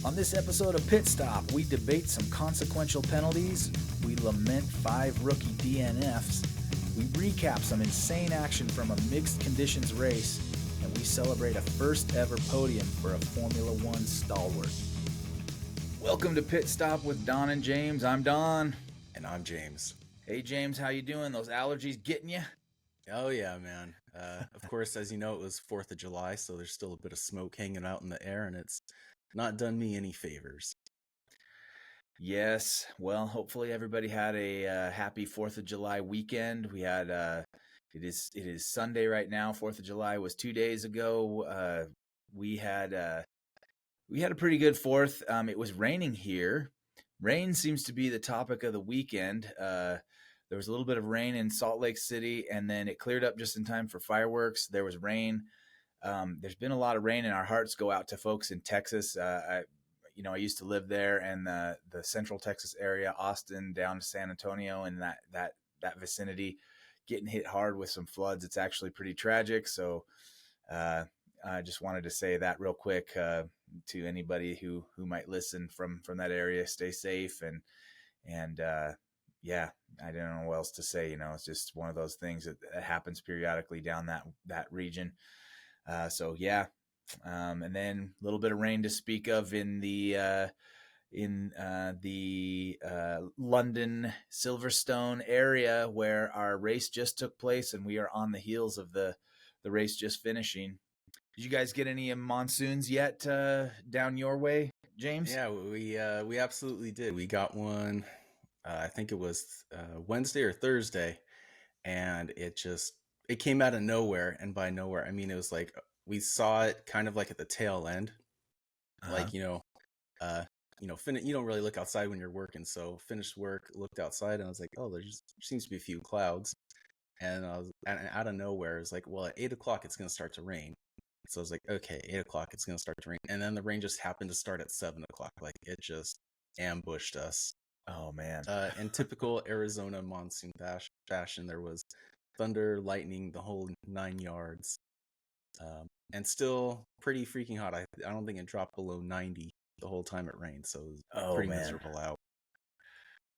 On this episode of Pit Stop, we debate some consequential penalties, we lament 5 rookie DNFs, we recap some insane action from a mixed conditions race, and we celebrate a first ever podium for a Formula One stalwart. Welcome to Pit Stop with Don and James. I'm Don. And I'm James. Hey James, how you doing? Those allergies getting you? Oh yeah, man. Of course, as you know, it was 4th of July, so there's still a bit of smoke hanging out in the air, and it's not done me any favors. Yes. Well, hopefully everybody had a happy 4th of July weekend. We had it is Sunday right now. 4th of July was 2 days ago. We had a pretty good 4th. It was raining here. Rain seems to be the topic of the weekend. There was a little bit of rain in Salt Lake City, and then it cleared up just in time for fireworks. There was rain. There's been a lot of rain, and our hearts go out to folks in Texas. I used to live there, and the Central Texas area, Austin down to San Antonio, and that vicinity, getting hit hard with some floods. It's actually pretty tragic. So I just wanted to say that real quick to anybody who might listen from that area. Stay safe, and yeah, I don't know what else to say. It's just one of those things that happens periodically down that region. So yeah, and then a little bit of rain to speak of in the London Silverstone area where our race just took place, and we are on the heels of the race just finishing. Did you guys get any monsoons yet down your way, James? Yeah, we absolutely did. We got one. I think it was Wednesday or Thursday, and it came out of nowhere. And by nowhere, I mean it was like we saw it kind of like at the tail end, like you don't really look outside when you're working. So finished work, looked outside, and I was like, oh, there seems to be a few clouds, and out of nowhere, it's like, well, at 8:00 it's going to start to rain. So I was like, okay, 8:00 it's going to start to rain, and then the rain just happened to start at 7:00. Like it just ambushed us. Oh man! In typical Arizona monsoon fashion, there was thunder, lightning, the whole 9 yards, and still pretty freaking hot. I don't think it dropped below 90 the whole time it rained, so it was pretty miserable out.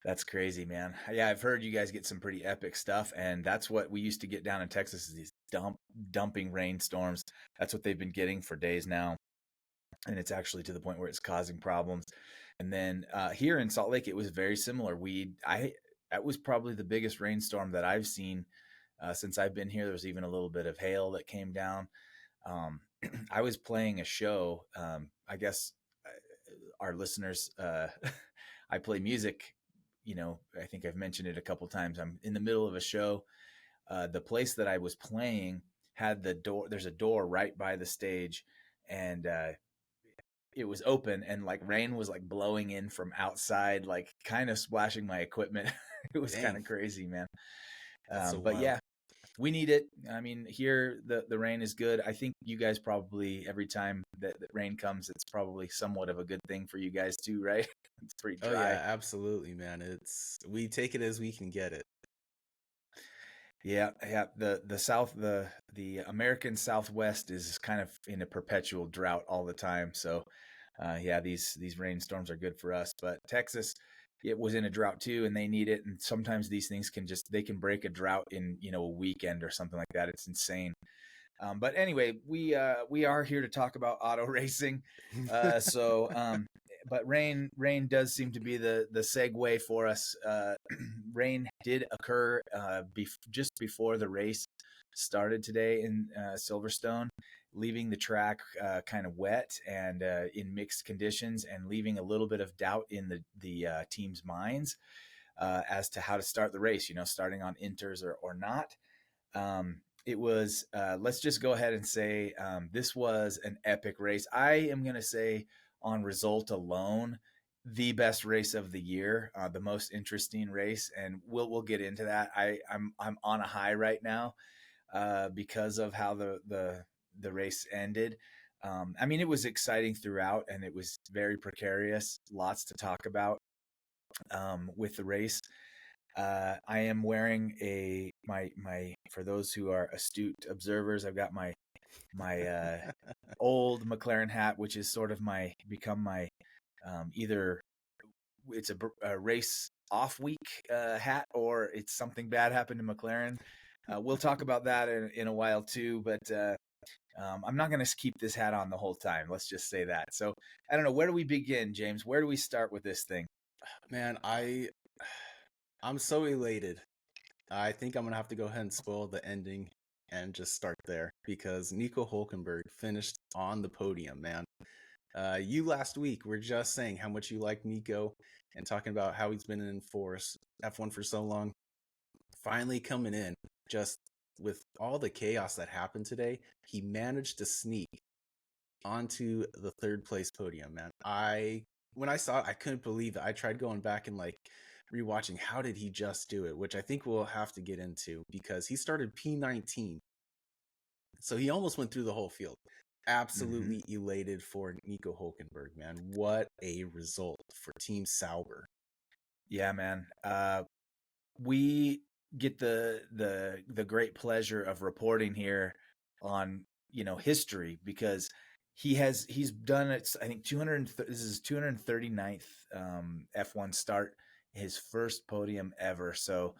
That's crazy, man. Yeah, I've heard you guys get some pretty epic stuff, and that's what we used to get down in Texas, is these dumping rainstorms. That's what they've been getting for days now, and it's actually to the point where it's causing problems. And then here in Salt Lake, it was very similar. That was probably the biggest rainstorm that I've seen since I've been here. There was even a little bit of hail that came down. I was playing a show. I guess our listeners, I play music. I think I've mentioned it a couple times. I'm in the middle of a show. The place that I was playing had the door. There's a door right by the stage, and it was open, and like rain was like blowing in from outside, like kind of splashing my equipment. It was kind of crazy, man. But yeah, we need it. I mean, here the rain is good. I think you guys probably, every time that rain comes, it's probably somewhat of a good thing for you guys too, right? It's pretty dry. Oh yeah, absolutely, man. We take it as we can get it. Yeah. The American Southwest is kind of in a perpetual drought all the time. So, yeah, these rainstorms are good for us. But Texas, it was in a drought too, and they need it. And sometimes these things they can break a drought in a weekend or something like that. It's insane. But anyway, we are here to talk about auto racing. But rain does seem to be the segue for us. Rain did occur just before the race started today in Silverstone, leaving the track kind of wet and in mixed conditions, and leaving a little bit of doubt in the team's minds as to how to start the race. Starting on inters or not. It was, let's just go ahead and say this was an epic race. I am going to say, on result alone, the best race of the year, the most interesting race, and we'll get into that. I'm on a high right now because of how the race ended. I mean, it was exciting throughout, and it was very precarious. Lots to talk about with the race. I am wearing my for those who are astute observers, I've got my my old McLaren hat, which is sort of become my either it's a race off week hat or it's something bad happened to McLaren. We'll talk about that in a while too, but I'm not going to keep this hat on the whole time. Let's just say that. So I don't know. Where do we begin, James? Where do we start with this thing? Man, I'm so elated. I think I'm gonna have to go ahead and spoil the ending and just start there because Nico Hulkenberg finished on the podium, man. You last week were just saying how much you like Nico and talking about how he's been in force F1 for so long. Finally coming in, just with all the chaos that happened today, he managed to sneak onto the third place podium, man. When I saw it, I couldn't believe it. I tried going back and like rewatching how did he just do it, which I think we'll have to get into because he started P19. So he almost went through the whole field. Mm-hmm. Absolutely elated for Nico Hulkenberg, man. What a result for Team Sauber. Yeah, man. We get the great pleasure of reporting here on history because he's done it. I think 200. This is 239th F1 start, his first podium ever. So,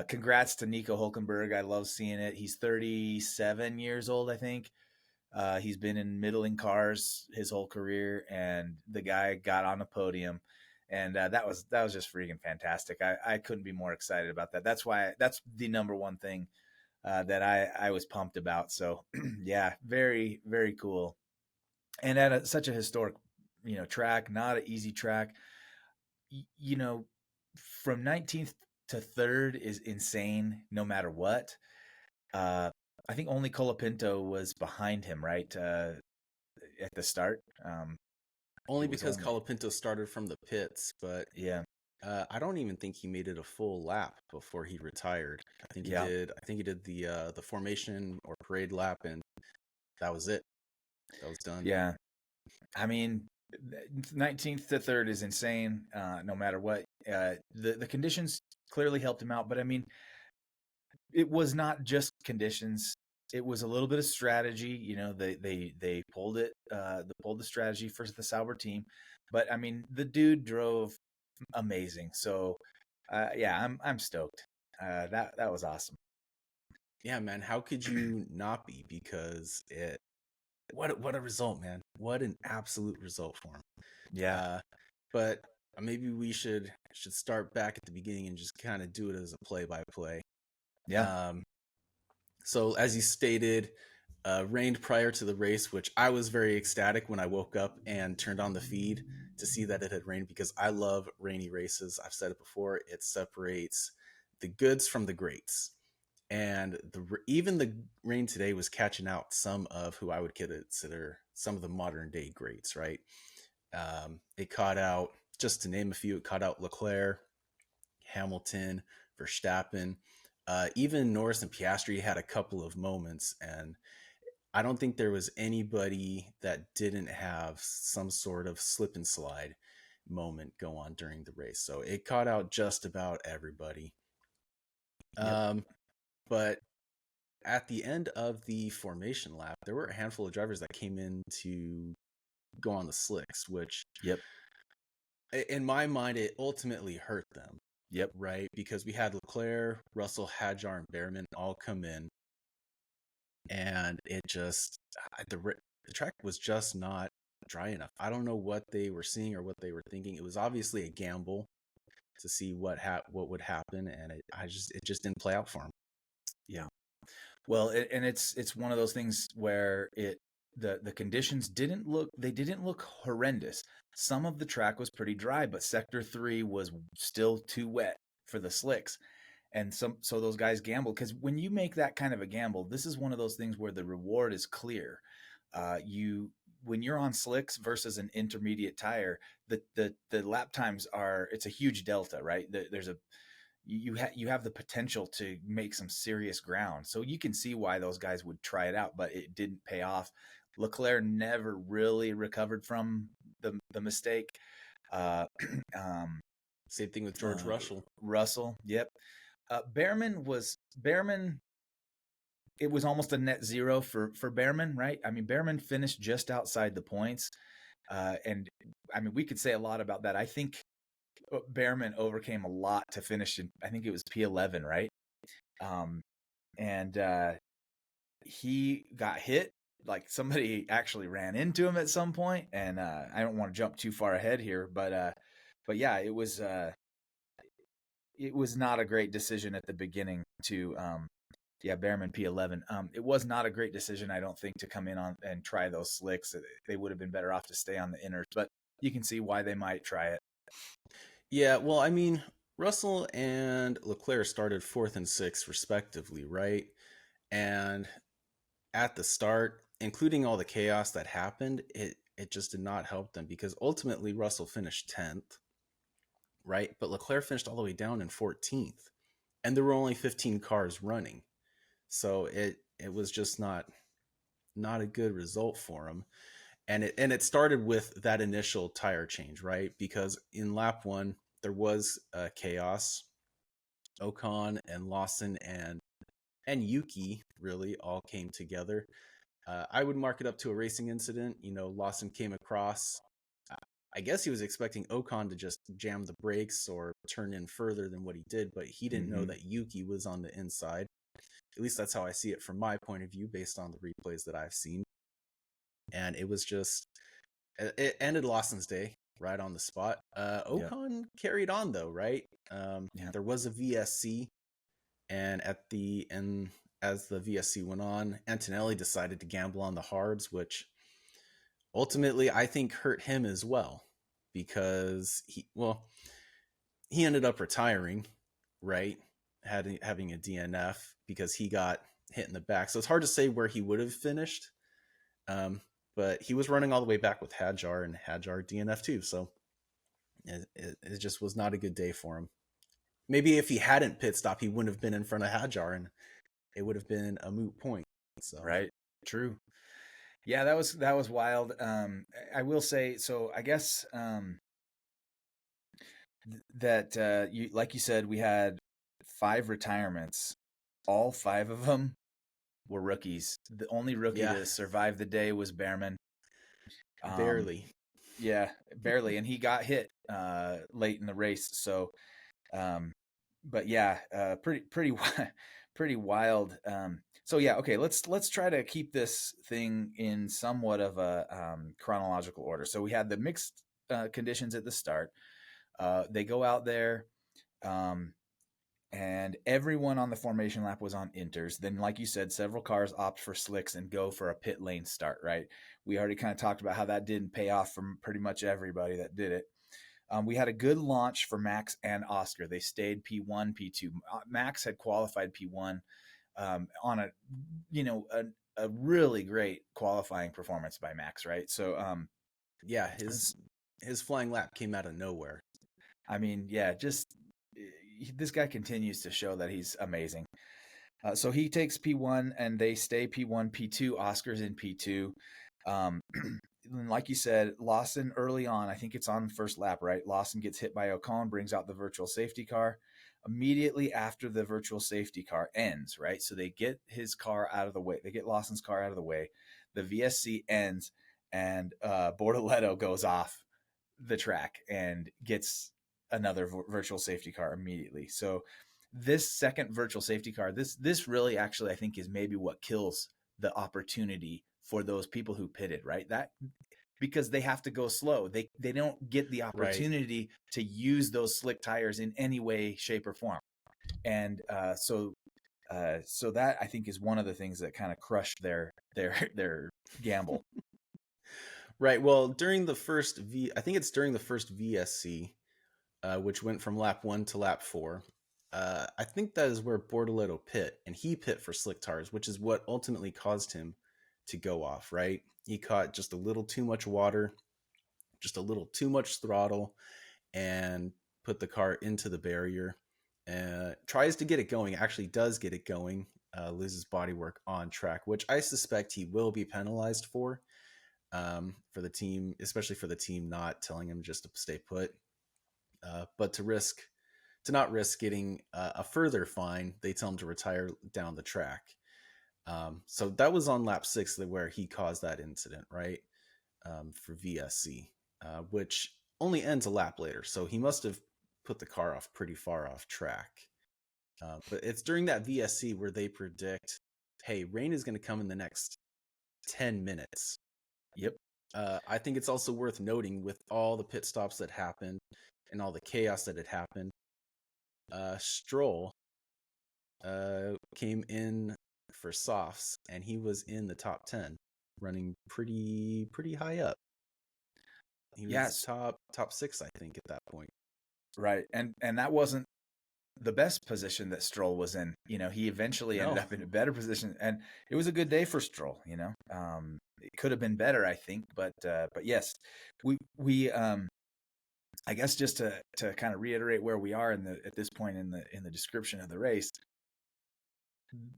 congrats to Nico Hulkenberg. I love seeing it. He's 37 years old, I think. He's been in middling cars his whole career, and the guy got on a podium, and that was just freaking fantastic. I couldn't be more excited about that. That's the number one thing that I was pumped about. So yeah, very very cool, and at such a historic track, not an easy track. You know, from 19th to third is insane, no matter what. Uh, I think only Colapinto was behind him, right? At the start. Only It was because only Colapinto started from the pits, but yeah, I don't even think he made it a full lap before he retired. I think he yeah, did. I think he did the formation or parade lap, and that was it. That was done. yeah. I mean, 19th to third is insane. No matter what, the conditions clearly helped him out, but I mean, it was not just conditions. It was a little bit of strategy. They pulled the strategy for the Sauber team, but I mean, the dude drove amazing. So, yeah, I'm stoked. That was awesome. Yeah, man. How could you not be? Because what a result, man. What an absolute result for him. Yeah, Uh, but maybe we should start back at the beginning and just kind of do it as a play by play. yeah, So as you stated, rained prior to the race, which I was very ecstatic when I woke up and turned on the feed to see that it had rained because I love rainy races. I've said it before; it separates the goods from the greats. And even the rain today was catching out some of who I would consider some of the modern day greats. Right? It caught out, just to name a few, it caught out Leclerc, Hamilton, Verstappen. Even Norris and Piastri had a couple of moments, and I don't think there was anybody that didn't have some sort of slip and slide moment go on during the race. So it caught out just about everybody. yep, Um, but at the end of the formation lap, there were a handful of drivers that came in to go on the slicks, which yep, in my mind, it ultimately hurt them, yep, right? Because we had Leclerc, Russell, Hadjar, and Behrman all come in, and it just the track was just not dry enough. I don't know what they were seeing or what they were thinking. It was obviously a gamble to see what would happen, and it just didn't play out for them. yeah. Well, and it's one of those things where the conditions didn't look horrendous. Some of the track was pretty dry, but sector 3 was still too wet for the slicks. And so those guys gambled because when you make that kind of a gamble, this is one of those things where the reward is clear. You When you're on slicks versus an intermediate tire, the lap times it's a huge delta, right? There's a you have the potential to make some serious ground. So you can see why those guys would try it out, but it didn't pay off. Leclerc never really recovered from the mistake. Uh, um, Same thing with George Russell. Russell, yep. Behrman it was almost a net zero for Behrman, right? I mean, Behrman finished just outside the points, and I mean, we could say a lot about that. I think Behrman overcame a lot to finish in, I think it was P11, right? Um, and he got hit. Like somebody actually ran into him at some point, and I don't want to jump too far ahead here, but yeah, it was not a great decision at the beginning to yeah, Behrman P11. It was not a great decision, I don't think, to come in on and try those slicks. They would have been better off to stay on the inners, but you can see why they might try it. Yeah, well, I mean, Russell and Leclerc started fourth and sixth, respectively, right? And at the start, including all the chaos that happened, it just did not help them because ultimately Russell finished 10th, right? But Leclerc finished all the way down in 14th, and there were only 15 cars running. So it was just not a good result for him. And it started with that initial tire change, right? Because in lap 1 there was chaos. Ocon and Lawson and Yuki really all came together. I would mark it up to a racing incident. You know, Lawson came across. uh, I guess he was expecting Ocon to just jam the brakes or turn in further than what he did, but he didn't know Mm-hmm. that Yuki was on the inside. At least that's how I see it from my point of view, based on the replays that I've seen. And it was just, it ended Lawson's day right on the spot. Yep. Ocon carried on though, right? Yep. There was a VSC, and at the end, as the VSC went on, Antonelli decided to gamble on the harbs, which ultimately I think hurt him as well, because he ended up retiring, right? Having a DNF because he got hit in the back. So it's hard to say where he would have finished. But he was running all the way back with Hadjar, and Hadjar DNF too. So it just was not a good day for him. Maybe if he hadn't pit stop, he wouldn't have been in front of Hadjar, and it would have been a moot point. So Right. True. Yeah, that was wild. I will say, so I guess that you, like you said, we had 5 retirements. All 5 of them were rookies. The only rookie yeah, to survive the day was Behrman. Um, barely. yeah, barely, and he got hit late in the race. So, um, but yeah, pretty pretty wild. So yeah, okay, let's try to keep this thing in somewhat of a chronological order. So we had the mixed conditions at the start. They go out there. Um, and everyone on the formation lap was on inters. Then, like you said, several cars opt for slicks and go for a pit lane start, right? We already kind of talked about how that didn't pay off from pretty much everybody that did it. We had a good launch for Max and Oscar. They stayed P1, P2. Max had qualified P1 on a really great qualifying performance by Max, right? So, Yeah, his flying lap came out of nowhere. I mean, yeah, just this guy continues to show that he's amazing. So he takes P1 and they stay P1, P2. Oscar's in P2. Like you said, Lawson early on, I think it's on first lap, right? Lawson gets hit by Ocon, brings out the virtual safety car. Immediately after the virtual safety car ends, right? So they get his car out of the way. They get Lawson's car out of the way. The VSC ends, and Bortoleto goes off the track and gets another virtual safety car immediately. So this second virtual safety car, this really actually I think is maybe what kills the opportunity for those people who pitted, right? That because they have to go slow. They don't get the Right. opportunity to use those slick tires in any way, shape, or form. And so that I think is one of the things that kind of crushed their gamble. Right. Well, during the first I think it's during the first VSC, which went from lap 1 to lap 4. I think that is where Bortoleto pit, and he pit for slick tires, which is what ultimately caused him to go off, right? He caught just a little too much water, just a little too much throttle, and put the car into the barrier. Tries to get it going, actually does get it going, loses bodywork on track, which I suspect he will be penalized for the team, especially for the team not telling him just to stay put. But to not risk getting a further fine, they tell him to retire down the track. So that was on lap 6 where he caused that incident, right? For VSC, which only ends a lap later. So he must have put the car off pretty far off track. But it's during that VSC where they predict, hey, rain is going to come in the next 10 minutes. Yep. I think it's also worth noting with all the pit stops that happened and all the chaos that had happened, Stroll came in for softs and he was in the top 10, running pretty high up. He was Yes. top 6, I think, at that point. Right. And that wasn't the best position that Stroll was in. You know, he eventually ended up in a better position, and it was a good day for Stroll. You know, it could have been better, I think, but yes, we I guess just to kind of reiterate where we are at this point in the description of the race,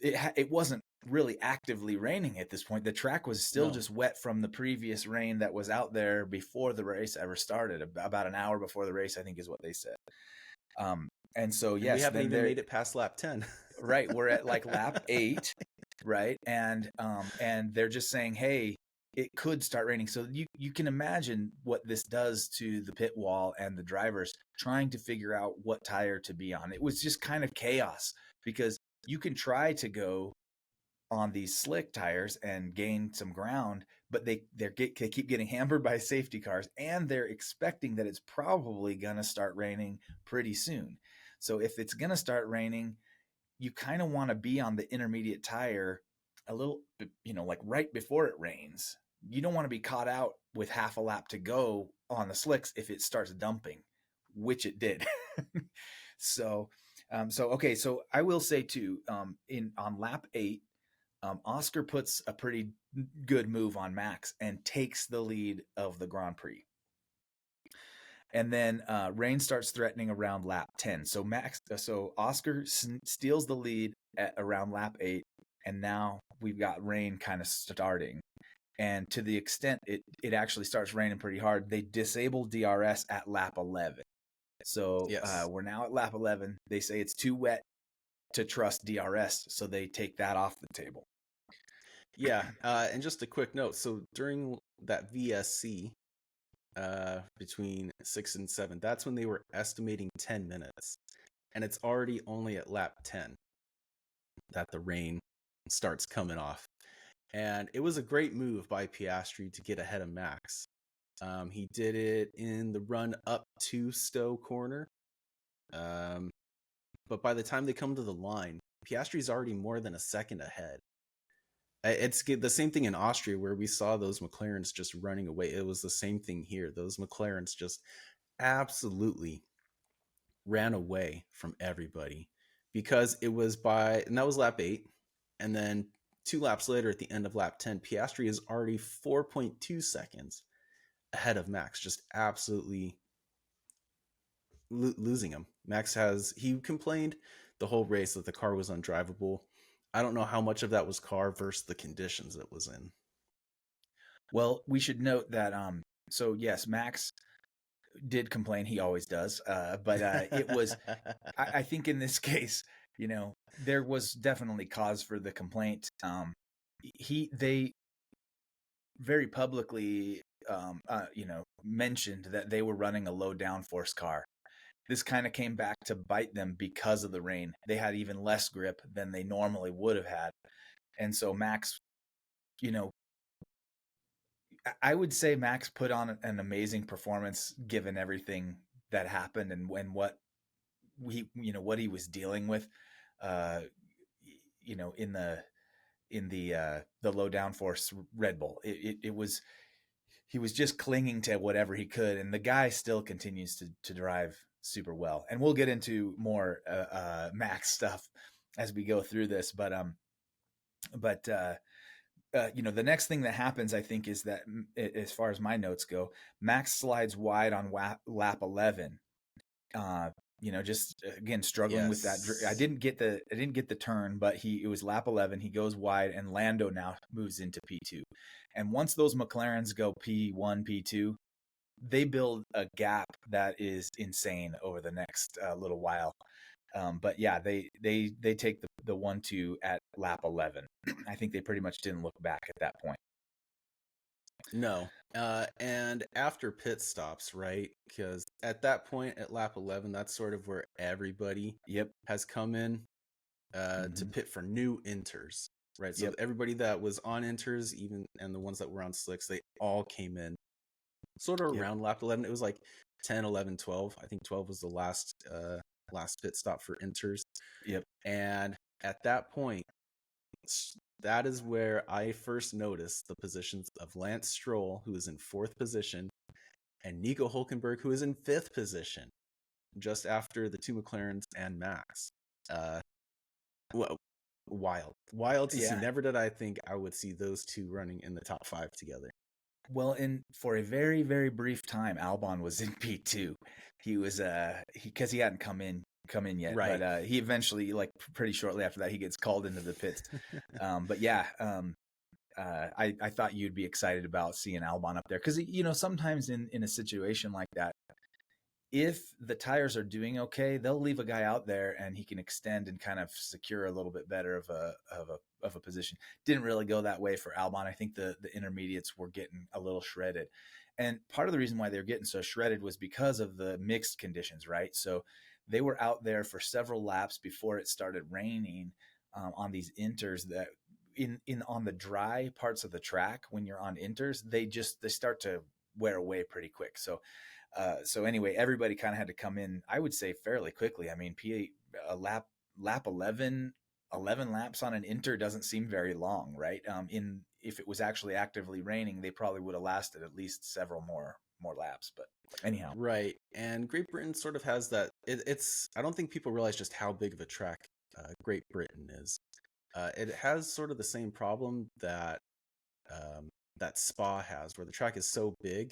it wasn't really actively raining at this point. The track was still just wet from the previous rain that was out there before the race ever started, about an hour before the race, I think is what they said. And so, yes, we haven't even made it past lap 10. Right. We're at like lap 8. Right. And they're just saying, hey, it could start raining. So you can imagine what this does to the pit wall and the drivers trying to figure out what tire to be on. It was just kind of chaos, because you can try to go on these slick tires and gain some ground, but they keep getting hampered by safety cars, and they're expecting that it's probably going to start raining pretty soon. So if it's going to start raining, you kind of want to be on the intermediate tire a little, like right before it rains. You don't want to be caught out with half a lap to go on the slicks if it starts dumping, which it did. So okay. So I will say too, on lap 8, Oscar puts a pretty good move on Max and takes the lead of the Grand Prix. And then rain starts threatening around lap 10. So Oscar steals the lead at around lap 8, and now we've got rain kind of starting. And to the extent it actually starts raining pretty hard, they disable DRS at lap 11. So yes. We're now at lap 11. They say it's too wet to trust DRS, so they take that off the table. Yeah, and just a quick note. So during that VSC, between 6 and 7, that's when they were estimating 10 minutes, and it's already only at lap 10 that the rain starts coming off. And it was a great move by Piastri to get ahead of Max. He did it in the run up to Stowe corner, but by the time they come to the line, Piastri's already more than a second ahead. It's the same thing in Austria where we saw those McLarens just running away. It was the same thing here. Those McLarens just absolutely ran away from everybody, because it was and that was lap 8. And then 2 laps later at the end of lap 10, Piastri is already 4.2 seconds ahead of Max, just absolutely losing him. He complained the whole race that the car was undrivable. I don't know how much of that was car versus the conditions it was in. Well, we should note that so yes, Max did complain. He always does. But it was I think in this case, there was definitely cause for the complaint. They very publicly mentioned that they were running a low downforce car. This kind of came back to bite them because of the rain. They had even less grip than they normally would have had. And so Max, I would say Max put on an amazing performance given everything that happened and what what he was dealing with, in the low downforce Red Bull. It was, he was just clinging to whatever he could, and the guy still continues to drive super well. And we'll get into more Max stuff as we go through this, but the next thing that happens, I think, is that as far as my notes go, Max slides wide on lap 11. Just again struggling with that. I didn't get the turn, but it was lap 11. He goes wide, and Lando now moves into P2. And once those McLarens go P1, P2, they build a gap that is insane over the next little while. But yeah, they take the 1-2 at lap 11. I think they pretty much didn't look back at that point. No. And after pit stops, right? Because at that point, at lap 11, that's sort of where everybody Yep. has come in to Mm-hmm. pit for new inters, right? So Yep. everybody that was on inters, even and the ones that were on slicks, they all came in sort of Yep. around lap 11. It was like 10, 11, 12. I think 12 was the last pit stop for inters. Yep. And at that point, that is where I first noticed the positions of Lance Stroll, who is in 4th position, and Nico Hulkenberg, who is in 5th position, just after the 2 McLarens and Max. Wild to see. Yeah. Never did I think I would see those two running in the top 5 together. Well, for a very, very brief time, Albon was in P2. He was because he hadn't come in yet, Right. but he eventually, like pretty shortly after that, he gets called into the pits. But yeah, I thought you'd be excited about seeing Albon up there because sometimes in a situation like that, if the tires are doing okay, they'll leave a guy out there and he can extend and kind of secure a little bit better of a position. Didn't really go that way for Albon. I think the intermediates were getting a little shredded. And part of the reason why they were getting so shredded was because of the mixed conditions, right? So they were out there for several laps before it started raining on these inters that in on the dry parts of the track. When you're on inters, they start to wear away pretty quick. So anyway, everybody kind of had to come in, I would say, fairly quickly. I mean, lap 11 laps on an inter doesn't seem very long, right? If it was actually actively raining, they probably would have lasted at least several more laps. But anyhow, Right. And Great Britain sort of has that. It's I don't think people realize just how big of a track Great Britain is. It has sort of the same problem that that Spa has, where the track is so big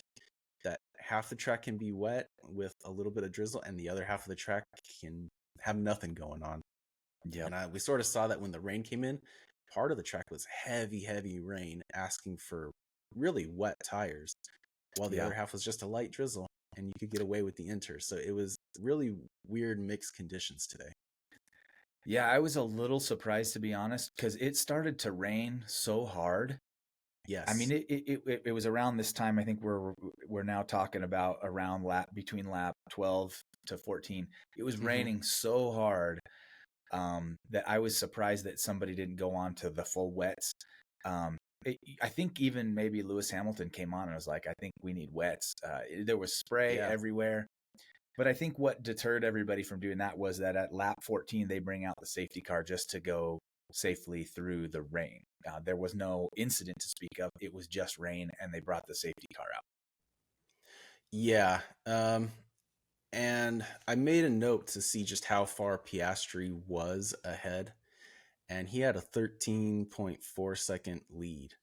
that half the track can be wet with a little bit of drizzle, and the other half of the track can have nothing going on. yeah, And we sort of saw that when the rain came in. Part of the track was heavy rain, asking for really wet tires, while the other half was just a light drizzle, and you could get away with the inter. So it was really weird mixed conditions today. Yeah, I was a little surprised, to be honest, because it started to rain so hard. Yes. I mean, it was around this time. I think we're now talking about around between lap 12 to 14. It was raining so hard that I was surprised that somebody didn't go on to the full wets. I think even maybe Lewis Hamilton came on and was like, I think we need wets. There was spray everywhere. But I think what deterred everybody from doing that was that at lap 14, they bring out the safety car just to go safely through the rain. There was no incident to speak of. It was just rain, and they brought the safety car out. Yeah. And I made a note to see just how far Piastri was ahead, and he had a 13.4 second lead.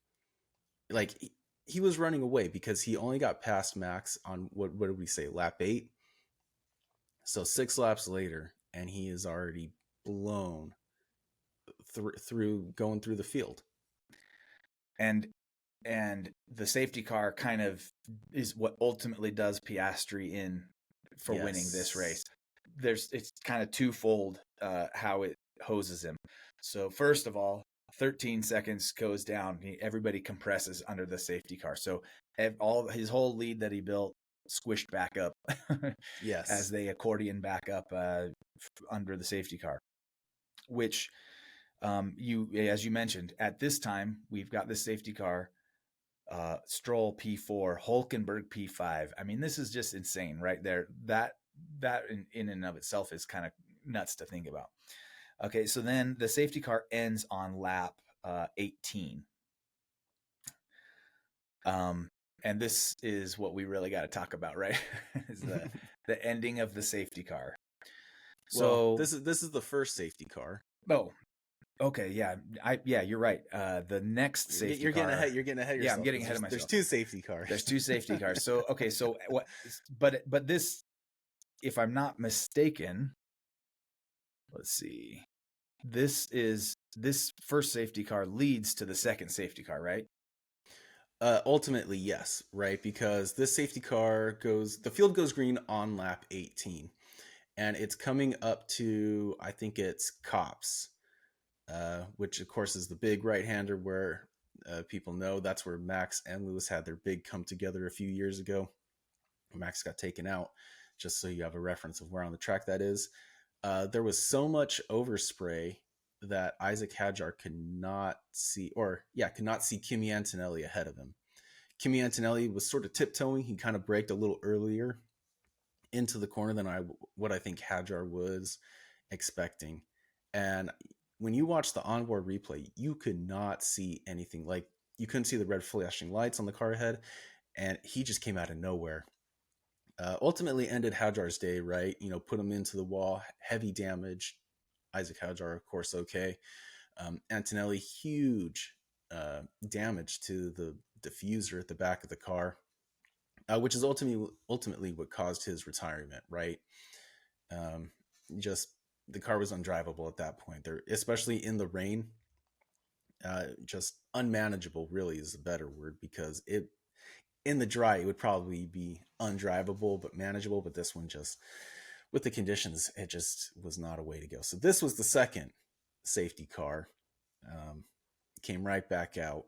Like, he was running away because he only got past Max on what did we say, lap 8? So 6 laps later, and he is already blown through going through the field. And the safety car kind of is what ultimately does Piastri in for winning this race. It's kind of twofold how it hoses him. So first of all, 13 seconds goes down. Everybody compresses under the safety car. So his whole lead that he built squished back up as they accordion back up under the safety car, which as you mentioned, at this time, we've got this safety car, Stroll P4, Hulkenberg P5. I mean, this is just insane right there. That in and of itself is kind of nuts to think about. Okay, so then the safety car ends on lap 18. And this is what we really got to talk about, right? is the ending of the safety car. So this is the first safety car. Oh, okay, yeah, you're right. The next safety you're car. You're getting ahead of yourself. Yeah, I'm getting ahead of myself. There's 2 safety cars. There's 2 safety cars. So okay, so what? But this, if I'm not mistaken, let's see. This first safety car leads to the second safety car, right? Ultimately, yes, right? Because this safety car the field goes green on lap 18, and it's coming up to, I think it's Copse. which of course is the big right-hander where people know that's where Max and Lewis had their big come together a few years ago. Max got taken out, just so you have a reference of where on the track that is. There was so much overspray that Isaac Hadjar could not see Kimi Antonelli ahead of him. Kimi Antonelli was sort of tiptoeing. He kind of braked a little earlier into the corner than what I think Hadjar was expecting. And when you watch the onboard replay, you could not see anything. Like, you couldn't see the red flashing lights on the car ahead, and he just came out of nowhere. Ultimately ended Hadjar's day, right? Put him into the wall, heavy damage. Isaac Hadjar, of course, okay. Antonelli, huge damage to the diffuser at the back of the car, which is ultimately what caused his retirement, right? Just the car was undrivable at that point. There, especially in the rain, just unmanageable. Really is a better word, because in the dry it would probably be undrivable but manageable. But this one, just with the conditions, it just was not a way to go. So this was the second safety car. Came right back out.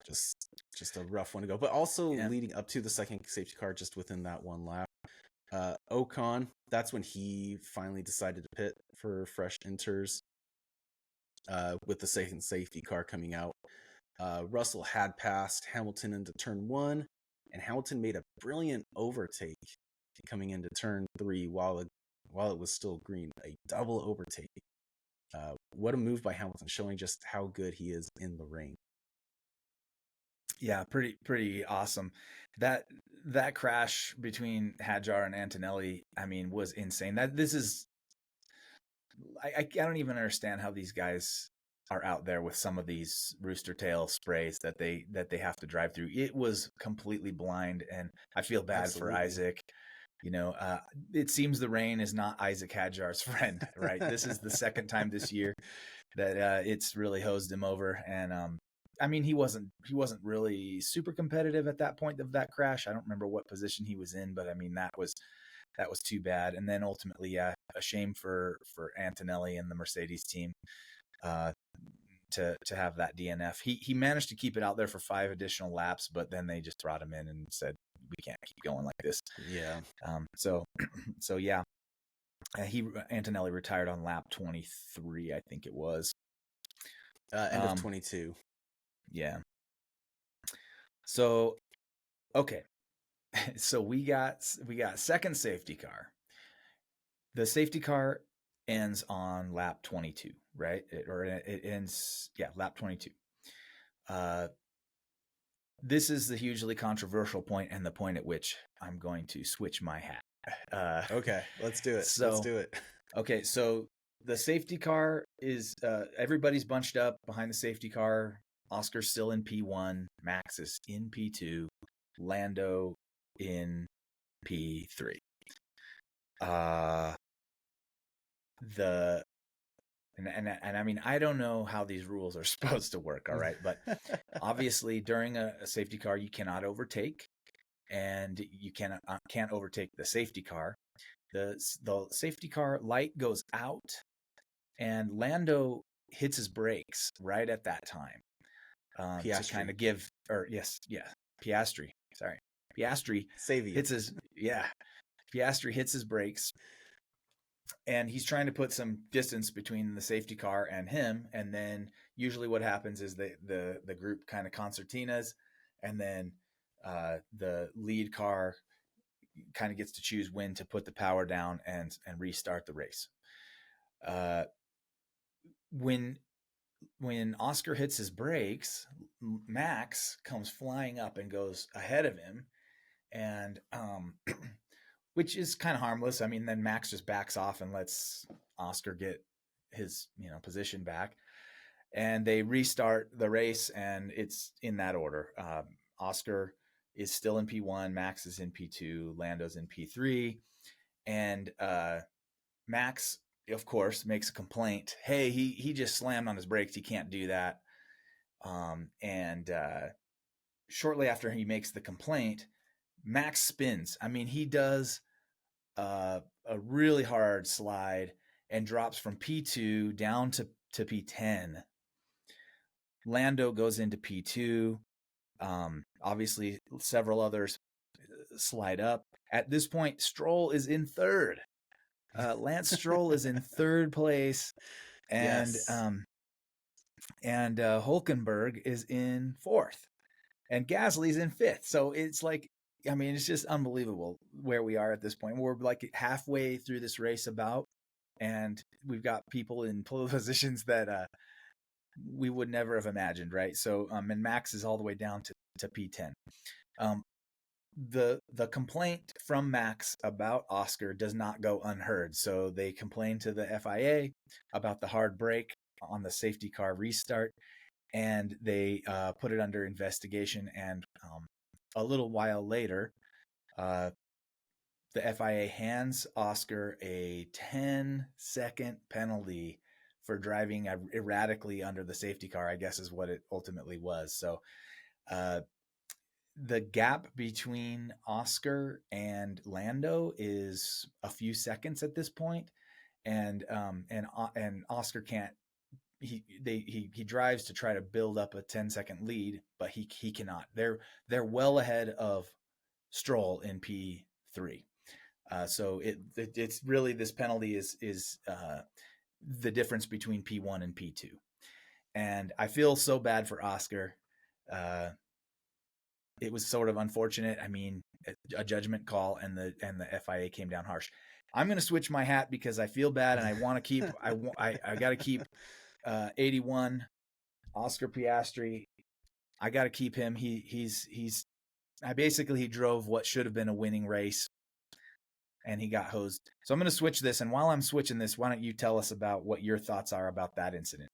Just a rough one to go, but also leading up to the second safety car, just within that one lap, Ocon, that's when he finally decided to pit for fresh inters, with the second safety car coming out. Russell had passed Hamilton into turn 1, and Hamilton made a brilliant overtake coming into turn 3 while it was still green, a double overtake. What a move by Hamilton, showing just how good he is in the rain. Yeah, pretty awesome. That crash between Hadjar and Antonelli, I mean, was insane. I don't even understand how these guys are out there with some of these rooster tail sprays that they have to drive through. It was completely blind, and I feel bad for Isaac. It seems the rain is not Isaac Hadjar's friend, right? This is the second time this year that it's really hosed him over. And I mean, he wasn't really super competitive at that point of that crash. I don't remember what position he was in, but I mean, that was too bad. And then ultimately, yeah, a shame for Antonelli and the Mercedes team to have that DNF. He managed to keep it out there for 5 additional laps, but then they just brought him in and said, we can't keep going like this. Yeah. So yeah, Antonelli retired on lap 23, I think it was. End of 22. Yeah. So, okay. So we got second safety car. The safety car ends on lap 22, right? It ends, lap 22. This is the hugely controversial point, and the point at which I'm going to switch my hat. Okay, let's do it. So, let's do it. Okay, so the safety car is everybody's bunched up behind the safety car. Oscar's still in P1, Max is in P2, Lando in P3. And I mean, I don't know how these rules are supposed to work, all right? But obviously, during a safety car, you cannot overtake, and you can't overtake the safety car. The safety car light goes out, and Lando hits his brakes right at that time. To kind of give, Piastri. Sorry, Piastri hits his brakes, and he's trying to put some distance between the safety car and him. And then usually what happens is the group kind of concertinas, and then the lead car kind of gets to choose when to put the power down and restart the race. When Oscar hits his brakes, Max comes flying up and goes ahead of him, and which is kind of harmless. I mean, then Max just backs off and lets Oscar get his position back, and they restart the race, and it's in that order. Oscar is still in P1, Max is in P2, Lando's in P3, and Max, of course, makes a complaint. Hey, he just slammed on his brakes. He can't do that. And shortly after he makes the complaint, Max spins. I mean, he does a really hard slide, and drops from P2 down to P10. Lando goes into P2. Obviously, several others slide up. At this point, Stroll is in third. Lance Stroll is in third place, and Yes. Hulkenberg is in fourth, and Gasly's in fifth. So it's like, I mean, it's just unbelievable where we are at this point. We're like halfway through this race about, and we've got people in positions that we would never have imagined, right? So, and Max is all the way down to P10. The complaint from Max about Oscar does not go unheard. So they complained to the FIA about the hard brake on the safety car restart, and they put it under investigation. And a little while later, the FIA hands Oscar a 10-second penalty for driving erratically under the safety car, I guess is what it ultimately was. So the gap between Oscar and Lando is a few seconds at this point, and Oscar can't. He drives to try to build up a 10-second lead, but he cannot. They're well ahead of Stroll in P3. So it's really, this penalty is the difference between P1 and P2, and I feel so bad for Oscar. It was sort of unfortunate. I mean, a judgment call, and the FIA came down harsh. I'm going to switch my hat because I feel bad, and I want to keep. I got to keep 81 Oscar Piastri. I got to keep him. He drove what should have been a winning race, and he got hosed. So I'm going to switch this. And while I'm switching this, why don't you tell us about what your thoughts are about that incident?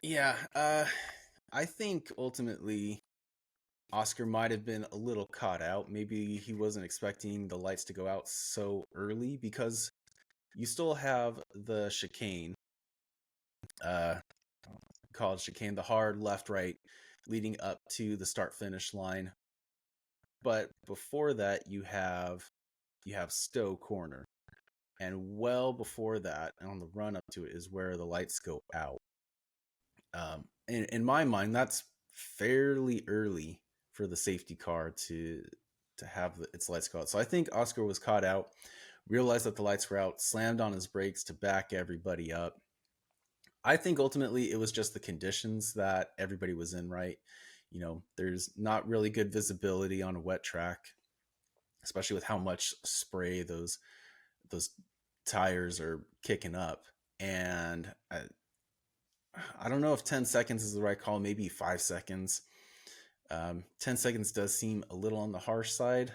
Yeah, I think ultimately Oscar might have been a little caught out. Maybe he wasn't expecting the lights to go out so early, because you still have the chicane, called chicane, the hard left-right leading up to the start-finish line. But before that, you have Stowe Corner, and well before that, on the run up to it, is where the lights go out. In my mind, that's fairly early for the safety car to have its lights go out. So I think Oscar was caught out, realized that the lights were out, slammed on his brakes to back everybody up. I think ultimately it was just the conditions that everybody was in, right? You know, there's not really good visibility on a wet track, especially with how much spray those tires are kicking up. And I don't know if 10 seconds is the right call, maybe 5 seconds. 10 seconds does seem a little on the harsh side.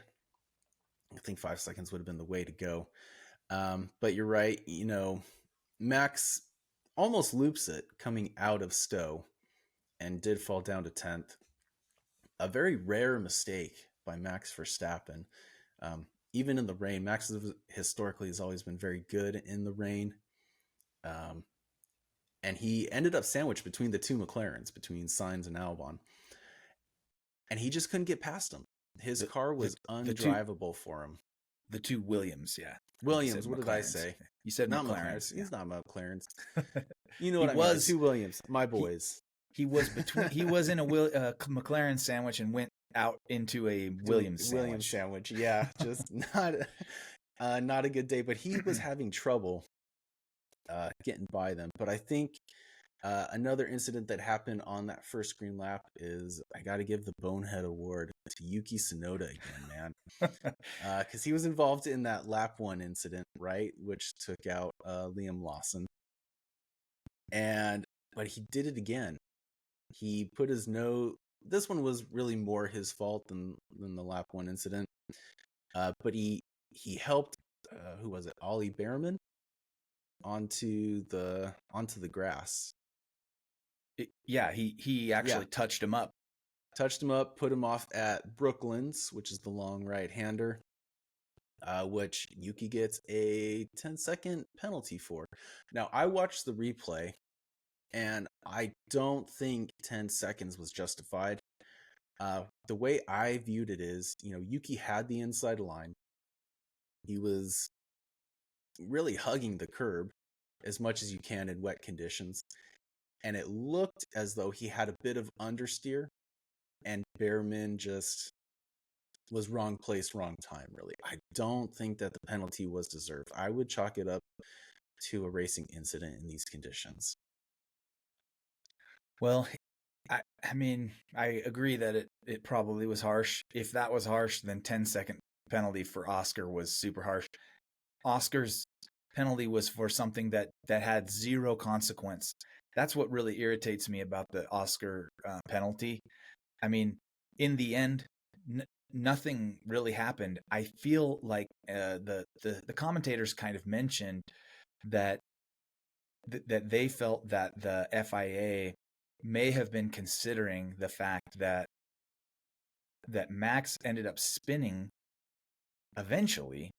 I think 5 seconds would have been the way to go. But you're right. You know, Max almost loops it coming out of Stowe and did fall down to 10th. A very rare mistake by Max Verstappen. Even in the rain, Max historically has always been very good in the rain. And he ended up sandwiched between the two McLarens, between Sainz and Albon. And he just couldn't get past him. His car was undrivable for him. The two Williams, yeah. Williams, what did I say? You said not McLarens. McLarens. He's not McLarens. You know what I mean? The two Williams, my boys. He was between. He was in a McLaren sandwich and went out into a Williams sandwich. Williams sandwich, yeah, just not a good day. But he was having trouble getting by them. But I think another incident that happened on that first green lap is, I got to give the Bonehead Award to Yuki Tsunoda again, man, because he was involved in that lap 1 incident, right, which took out Liam Lawson, but he did it again. He put his nose. This one was really more his fault than the lap 1 incident, but he helped. Who was it? Ollie Behrman onto the grass. He actually touched him up. Put him off at Brooklands, which is the long right-hander, which Yuki gets a 10-second penalty for. Now, I watched the replay, and I don't think 10 seconds was justified. The way I viewed it is, Yuki had the inside line. He was really hugging the curb, as much as you can in wet conditions. And it looked as though he had a bit of understeer, and Behrman just was wrong place, wrong time, really. I don't think that the penalty was deserved. I would chalk it up to a racing incident in these conditions. Well, I mean, I agree that it probably was harsh. If that was harsh, then 10-second penalty for Oscar was super harsh. Oscar's penalty was for something that had zero consequence. That's what really irritates me about the Oscar penalty. I mean, in the end, nothing really happened. I feel like the commentators kind of mentioned that that they felt that the FIA may have been considering the fact that Max ended up spinning eventually,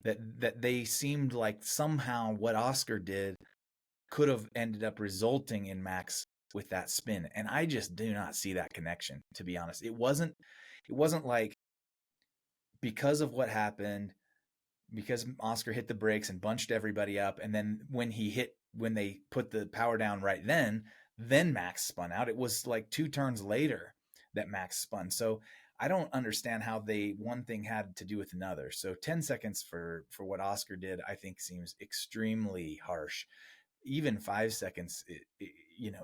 that they seemed like somehow what Oscar did could have ended up resulting in Max with that spin. And I just do not see that connection, to be honest. It wasn't like because of what happened, because Oscar hit the brakes and bunched everybody up, and then when they put the power down right then Max spun out. It was like 2 turns later that Max spun. So I don't understand how one thing had to do with another. So 10 seconds for what Oscar did, I think seems extremely harsh. Even 5 seconds,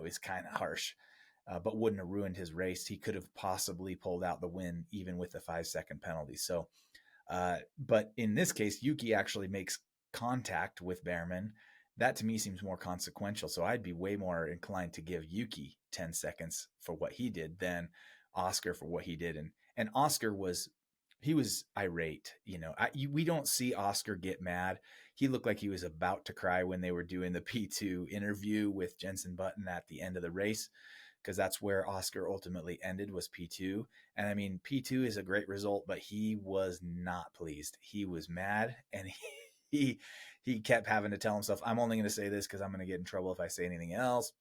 is kind of harsh, but wouldn't have ruined his race. He could have possibly pulled out the win even with the 5-second penalty. So but in this case, Yuki actually makes contact with Behrman. That to me seems more consequential. So I'd be way more inclined to give Yuki 10 seconds for what he did than Oscar for what he did. And Oscar was irate. We don't see Oscar get mad. He looked like he was about to cry when they were doing the P2 interview with Jenson Button at the end of the race, because that's where Oscar ultimately ended, was P2. And I mean, P2 is a great result, but he was not pleased. He was mad, and he kept having to tell himself, I'm only going to say this because I'm going to get in trouble if I say anything else.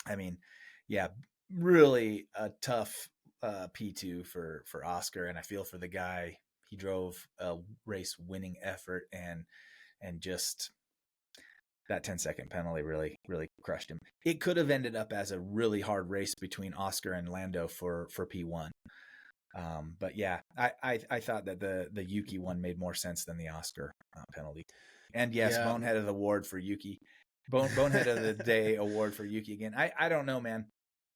I mean, yeah, really a tough P2 for Oscar, and I feel for the guy. He drove a race winning effort, and just that 10-second penalty really, really crushed him. It could have ended up as a really hard race between Oscar and Lando for P1. But yeah, I thought that the Yuki one made more sense than the Oscar penalty. And yes, Yeah. Bonehead of the award for Yuki. Bonehead of the day award for Yuki again. I don't know, man.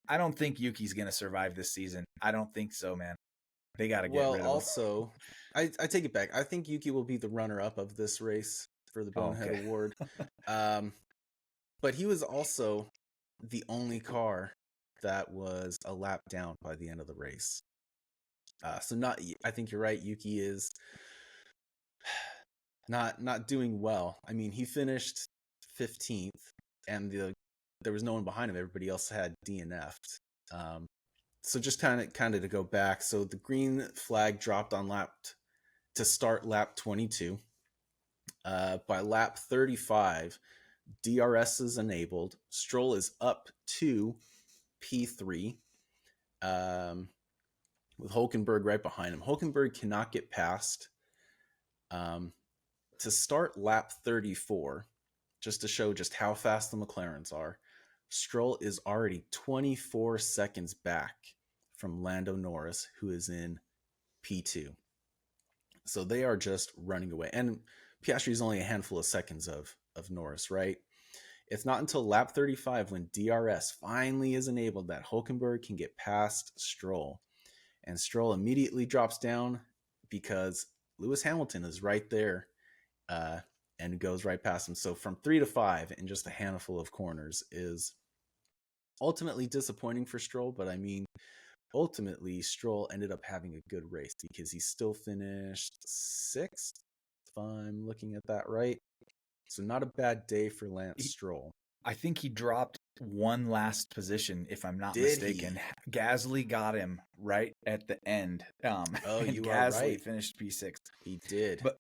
I don't think Yuki's going to survive this season. I don't think so, man. They got to get Well, rid of him. also, I take it back. I think Yuki will be the runner-up of this race for the Bonehead Okay. Award. But he was also the only car that was a lap down by the end of the race. I think you're right. Yuki is not doing well. I mean, he finished 15th, and there was no one behind him. Everybody else had DNF'd. So just kind of to go back. So the green flag dropped on to start lap 22. By lap 35, DRS is enabled. Stroll is up to P3, with Hulkenberg right behind him. Hulkenberg cannot get past. To start lap 34, just to show just how fast the McLarens are, Stroll is already 24 seconds back from Lando Norris, who is in P2. So they are just running away. And Piastri is only a handful of seconds of Norris, right? It's not until lap 35 when DRS finally is enabled that Hulkenberg can get past Stroll. And Stroll immediately drops down because Lewis Hamilton is right there and goes right past him. So from 3 to 5 in just a handful of corners is ultimately disappointing for Stroll. But I mean, ultimately, Stroll ended up having a good race because he still finished 6th, if I'm looking at that right. So not a bad day for Lance Stroll. I think he dropped one last position, if I'm not Did mistaken. Gasly got him right at the end. And you Gasly are right. finished P6. He did. But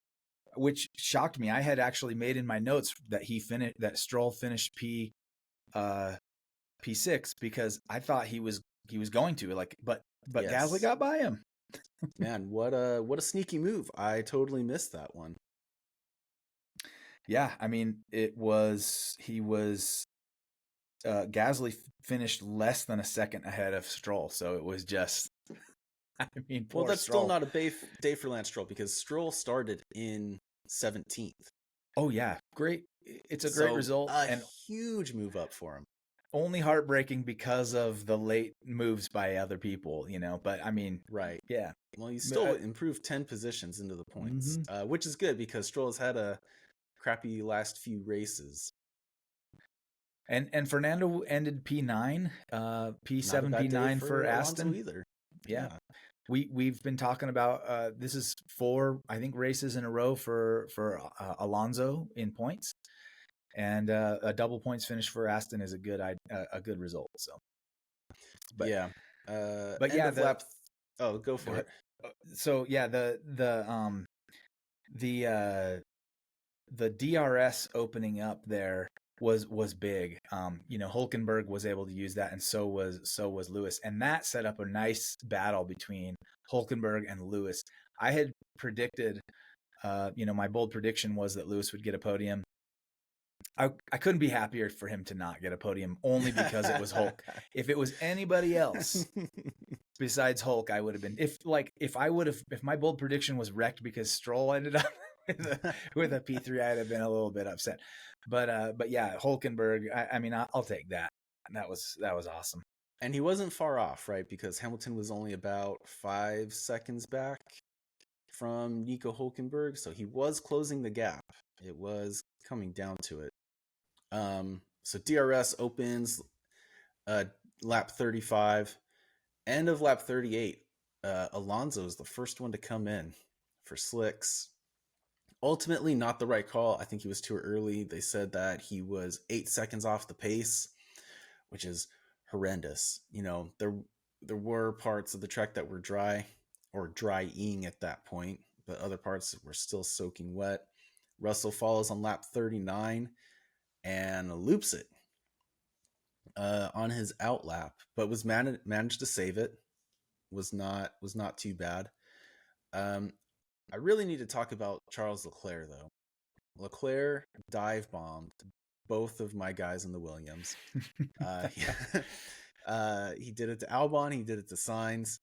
which shocked me. I had actually made in my notes that Stroll finished P6 because I thought he was going to, but yes. Gasly got by him. Man, what a sneaky move. I totally missed that one. Yeah, I mean, he was Gasly finished less than a second ahead of Stroll, so it was just, I mean, Well, poor that's still Stroll. not a day for Lance Stroll because Stroll started in 17th. Oh yeah, great. It's a great So result, a and huge move up for him. only heartbreaking because of the late moves by other people, But I mean, Right. yeah. Well, he still improved 10 positions into the points, Mm-hmm. which is good because Stroll has had a crappy last few races. And Fernando ended P9, Not a P7, bad day P9 for for Alonso Aston. either. Yeah. Yeah. We've been talking about this is 4, I think, races in a row for Alonso in points, and a double points finish for Aston is a good result. So, but Yeah. End yeah, of lap. Oh, go go for ahead. it. So yeah, the the DRS opening up there was big. Hulkenberg was able to use that, and so was Lewis, and that set up a nice battle between Hulkenberg and Lewis. I had predicted, my bold prediction was that Lewis would get a podium. I couldn't be happier for him to not get a podium, only because it was Hulk. If it was anybody else besides Hulk, I would have been, if my bold prediction was wrecked because Stroll ended up with a P3, I'd have been a little bit upset. But yeah, Hulkenberg. I mean, I'll take that. That was awesome. And he wasn't far off, right? Because Hamilton was only about 5 seconds back from Nico Hulkenberg, so he was closing the gap. It was coming down to it. So DRS opens lap 35, end of lap 38. Alonso is the first one to come in for slicks. Ultimately, not the right call. I think he was too early. They said that he was 8 seconds off the pace, which is horrendous. There were parts of the track that were dry or drying at that point, but other parts were still soaking wet. Russell follows on lap 39 and loops it on his out lap, but was managed to save it. Was not too bad. I really need to talk about Charles Leclerc though. Leclerc dive bombed both of my guys in the Williams. He, he did it to Albon. He did it to Sainz.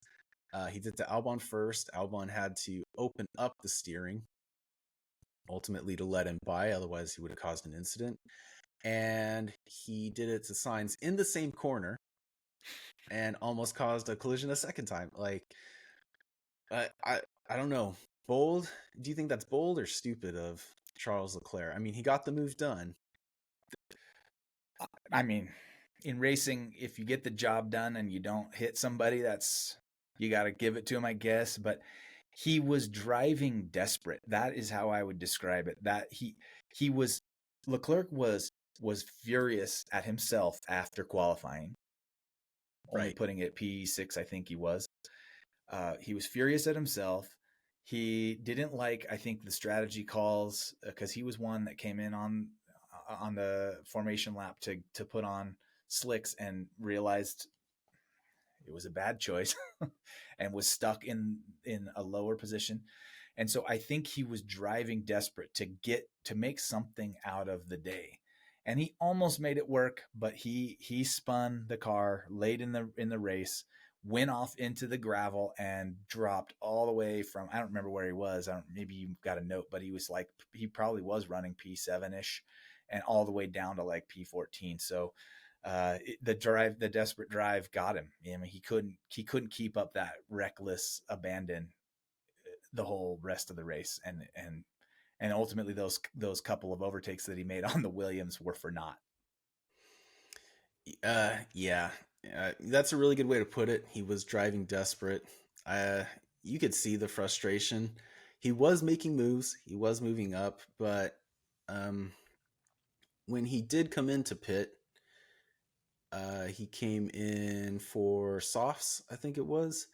He did it to Albon first. Albon had to open up the steering, ultimately to let him by. Otherwise, he would have caused an incident. And he did it to Sainz in the same corner and almost caused a collision a second time. Like, I don't know. Bold? Do you think that's bold or stupid of Charles Leclerc? I mean, he got the move done. I mean, in racing, if you get the job done and you don't hit somebody, you got to give it to him, I guess. But he was driving desperate. That is how I would describe it. That Leclerc was furious at himself after qualifying, only Right. putting it P6, I think he was. He was furious at himself. He didn't like, I think, the strategy calls, because he was one that came in on the formation lap to put on slicks and realized it was a bad choice and was stuck in a lower position. And so I think he was driving desperate to make something out of the day. And he almost made it work, but he spun the car late in the race, went off into the gravel and dropped all the way from, I don't remember where he was. Maybe you got a note, but he probably was running P7-ish and all the way down to like P14. So the desperate drive got him. I mean, he couldn't keep up that reckless abandon the whole rest of the race, and ultimately those couple of overtakes that he made on the Williams were for naught. Yeah. That's a really good way to put it. He was driving desperate. You could see the frustration. He was making moves. He was moving up, but um, when he did come into pit, he came in for softs, I think it was,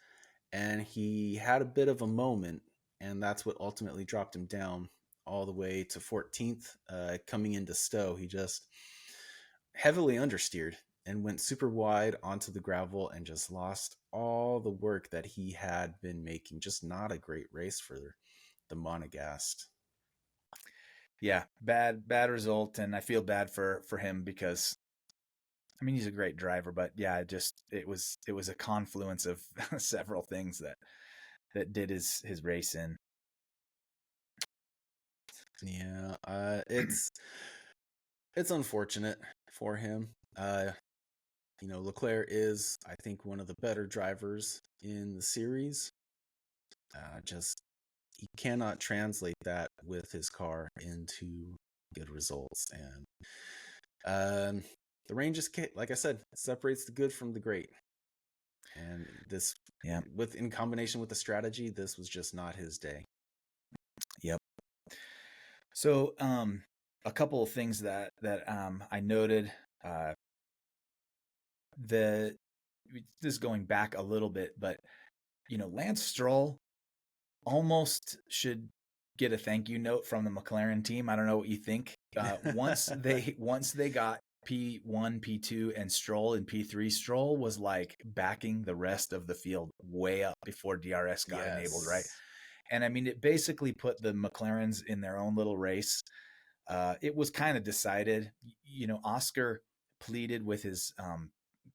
and he had a bit of a moment, and that's what ultimately dropped him down all the way to 14th. Coming into Stowe, he just heavily understeered and went super wide onto the gravel and just lost all the work that he had been making. Just not a great race for the Monegasque. Yeah, bad result, and I feel bad for him because I mean he's a great driver, but yeah, it was a confluence of several things that did his race in. Yeah, it's unfortunate for him. Leclerc is, I think, one of the better drivers in the series. Just he cannot translate that with his car into good results, and um, the rain just, like I said, separates the good from the great. And this, Yeah. in combination with the strategy, this was just not his day. Yep. So, a couple of things that I noted. Uh, the this is going back a little bit, but Lance Stroll almost should get a thank you note from the McLaren team. I don't know what you think. Once they got P1, P2, and Stroll in P3, Stroll was like backing the rest of the field way up before DRS got enabled, right? Yes. And I mean, it basically put the McLarens in their own little race. It was kind of decided. Oscar pleaded with his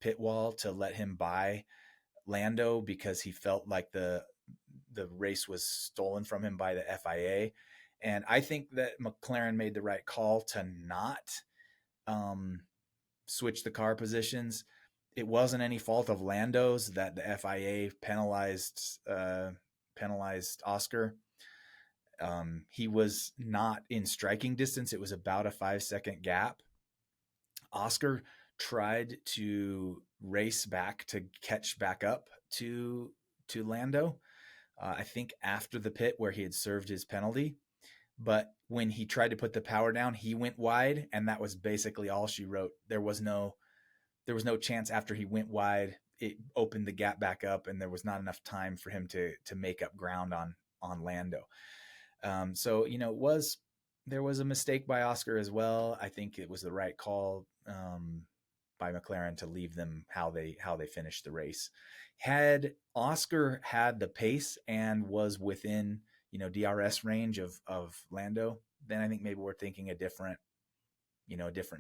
pit wall to let him buy Lando because he felt like the race was stolen from him by the FIA. And I think that McLaren made the right call to not um, switch the car positions. It wasn't any fault of Lando's that the FIA penalized Oscar. He was not in striking distance. It was about a 5-second gap. Oscar tried to race back to catch back up to Lando. I think after the pit where he had served his penalty, but when he tried to put the power down, he went wide, and that was basically all she wrote. There was no chance after he went wide. It opened the gap back up, and there was not enough time for him to make up ground on Lando. So there was a mistake by Oscar as well. I think it was the right call by McLaren to leave them how they finished the race. Had Oscar had the pace and was within DRS range of Lando, then I think maybe we're thinking a different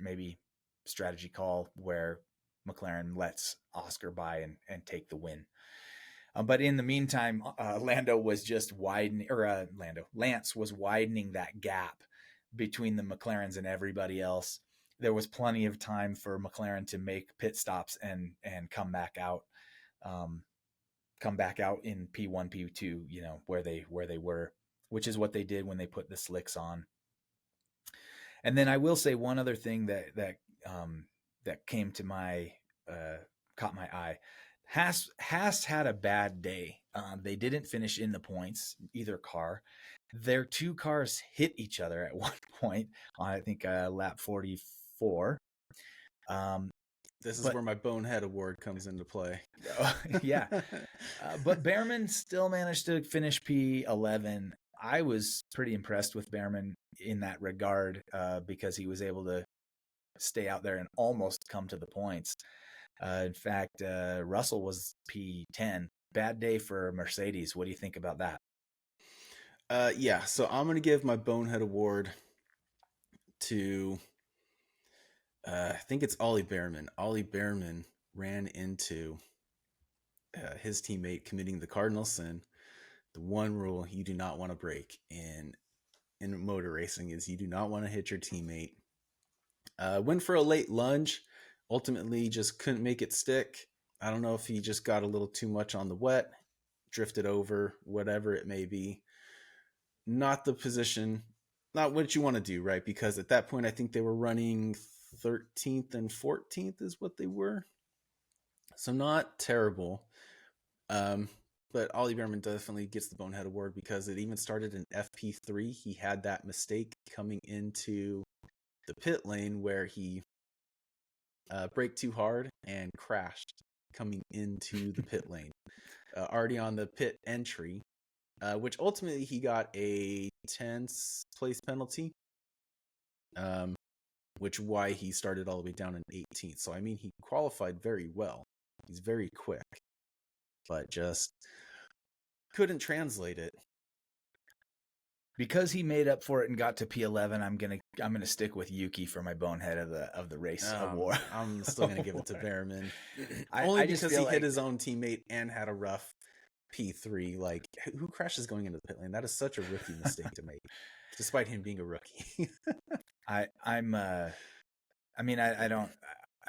maybe strategy call where McLaren lets Oscar by and take the win. But in the meantime, Lando was just widening, or Lance was widening that gap between the McLarens and everybody else. There was plenty of time for McLaren to make pit stops and come back out in P1, P2, where they were, which is what they did when they put the slicks on. And then I will say one other thing that came to my caught my eye. Haas had a bad day. They didn't finish in the points, either car. Their two cars hit each other at one point on, I think, lap 44. This is But where my bonehead award comes into play. yeah, but Behrman still managed to finish P11. I was pretty impressed with Behrman in that regard because he was able to stay out there and almost come to the points. In fact, Russell was P10. Bad day for Mercedes. What do you think about that? Yeah, so I'm going to give my bonehead award to, I think it's Ollie Behrman. Ollie Behrman ran into his teammate committing the cardinal sin. The one rule you do not want to break in motor racing is you do not want to hit your teammate. Went for a late lunge, ultimately just couldn't make it stick. I don't know if he just got a little too much on the wet, drifted over, whatever it may be. Not the position, not what you want to do, right? Because at that point, I think they were running 13th and 14th is what they were. So not terrible. But Ollie Behrman definitely gets the bonehead award because it even started in FP3. He had that mistake coming into the pit lane where he braked too hard and crashed coming into the pit lane. Already on the pit entry, which ultimately he got a 10th place penalty, which why he started all the way down in 18th. So, I mean, he qualified very well. He's very quick, but just couldn't translate it. because he made up for it and got to P11. I'm gonna stick with Yuki for my bonehead of the race award. I'm still gonna give it to Behrman, I only I just because feel he hit like his own teammate and had a rough P3. Like, who crashes going into the pit lane? That is such a rookie mistake to make, despite him being a rookie. I'm I mean I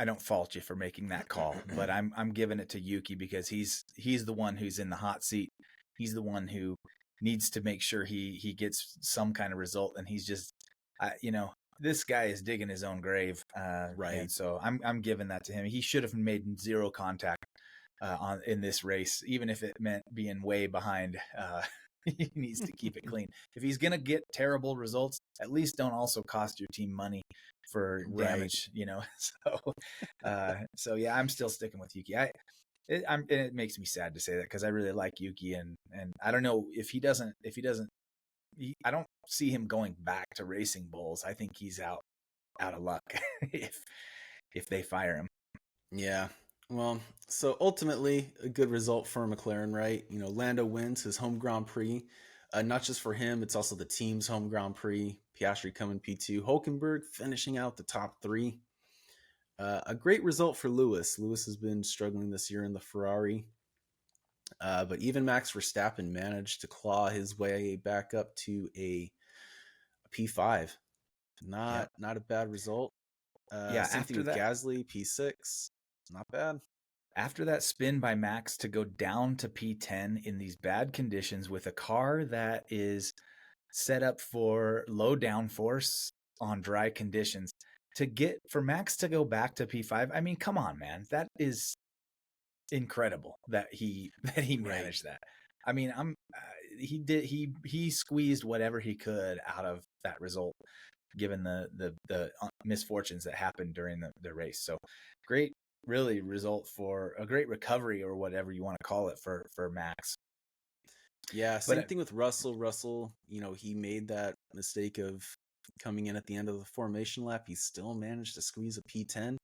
don't fault you for making that call, but I'm giving it to Yuki because he's the one who's in the hot seat. He's the one who needs to make sure he gets some kind of result, and he's just this guy is digging his own grave, Right. and so I'm giving that to him. He should have made zero contact on in this race, even if it meant being way behind. He needs to keep it clean. If he's gonna get terrible results, at least don't also cost your team money for Right. damage. So yeah, I'm still sticking with Yuki. It makes me sad to say that because I really like Yuki, and I don't know I don't see him going back to racing bulls. I think he's out of luck if they fire him. Yeah. Well, so ultimately, a good result for McLaren, right? Lando wins his home Grand Prix. Not just for him, it's also the team's home Grand Prix. Piastri coming P2. Hulkenberg finishing out the top three. A great result for Lewis. Lewis has been struggling this year in the Ferrari. But even Max Verstappen managed to claw his way back up to a P5. Yep. Not a bad result. Yeah. Same thing with Gasly, P6. Not bad. After that spin by Max to go down to P10 in these bad conditions with a car that is set up for low downforce on dry conditions, to get for Max to go back to P5, I mean, come on, man. That is incredible that he that he Right. managed that. I mean, he squeezed whatever he could out of that result given the misfortunes that happened during the race. So great really result for a great recovery or whatever you want to call it for Max. Yeah, But same thing with Russell. Russell, he made that mistake of coming in at the end of the formation lap. He still managed to squeeze a P10.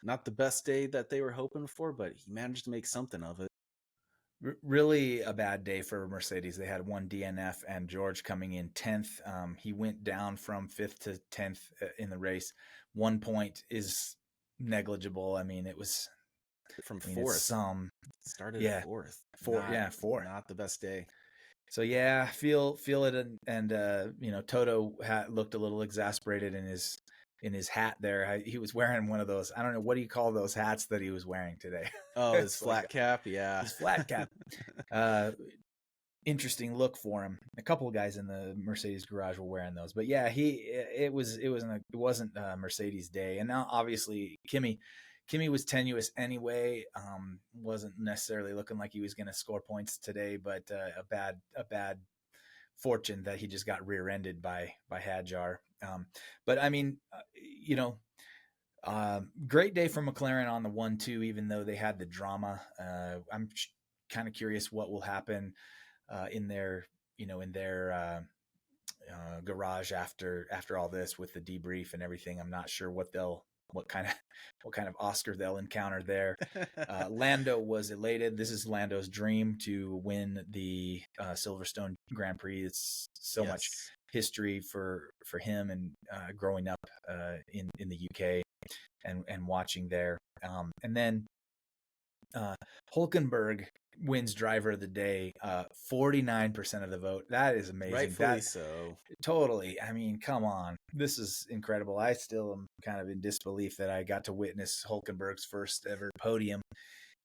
Not the best day that they were hoping for, but he managed to make something of it. really a bad day for Mercedes. They had one DNF and George coming in 10th. He went down from 5th to 10th in the race. 1 point is negligible. I mean, From it's fourth. Started yeah, fourth. four. Not the best day. So yeah, feel it, and Toto looked a little exasperated in his hat there. He was wearing one of those. I don't know, what do you call those hats that he was wearing today? Oh, his It's like flat cap, yeah. his flat cap. Uh, Interesting look for him. A couple of guys in the Mercedes garage were wearing those, but yeah, it wasn't Mercedes day, and now obviously Kimmy was tenuous anyway. Wasn't necessarily looking like he was going to score points today, but a bad fortune that he just got rear-ended by Hadjar. But I mean, great day for McLaren on the 1-2, even though they had the drama. I'm kind of curious what will happen in their garage after all this with the debrief and everything. I'm not sure what kind of Oscar they'll encounter there. Lando was elated. This is Lando's dream to win the Silverstone Grand Prix. It's so much Yes. history for him and growing up in the UK and watching there. And then Hulkenberg wins driver of the day, 49% of the vote. That is amazing. Rightfully so. Totally. I mean, come on. This is incredible. I still am kind of in disbelief that I got to witness Hulkenberg's first ever podium